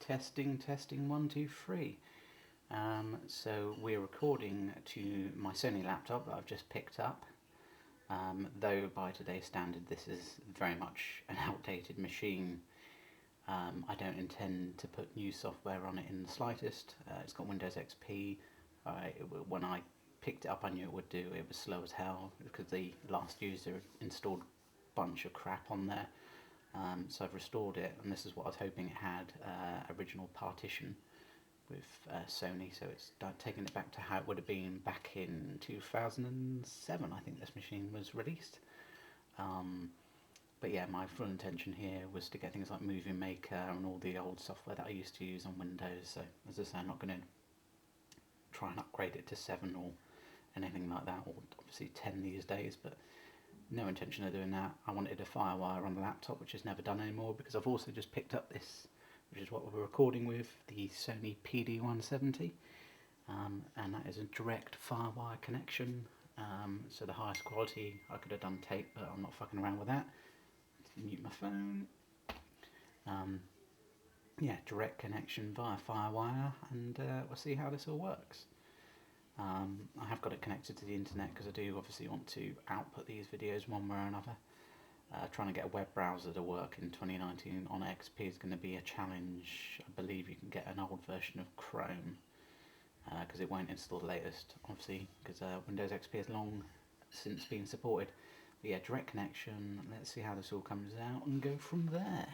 Testing, testing, 1, 2, 3. So we're recording to my Sony laptop that I've just picked up. Though by today's standard this is very much an outdated machine. I don't intend to put new software on it in the slightest. It's got Windows XP. When I picked it up I knew it would do. It was slow as hell because the last user installed a bunch of crap on there. So I've restored it, and this is what I was hoping it had, original partition with Sony, so it's taken it back to how it would have been back in 2007, I think this machine was released. But yeah, my full intention here was to get things like Movie Maker and all the old software that I used to use on Windows, so as I say, I'm not going to try and upgrade it to 7 or anything like that, or obviously 10 these days, but no intention of doing that. I wanted a FireWire on the laptop, which is never done anymore, because I've also just picked up this, which is what we're recording with, the Sony PD170, and that is a direct FireWire connection, so the highest quality. I could have done tape, but I'm not fucking around with that. Let's mute my phone. Yeah, direct connection via FireWire, and we'll see how this all works. I have got it connected to the internet because I do obviously want to output these videos one way or another. Trying to get a web browser to work in 2019 on XP is going to be a challenge. I believe you can get an old version of Chrome because it won't install the latest, obviously, because Windows XP has long since been supported. But yeah, direct connection. Let's see how this all comes out and go from there.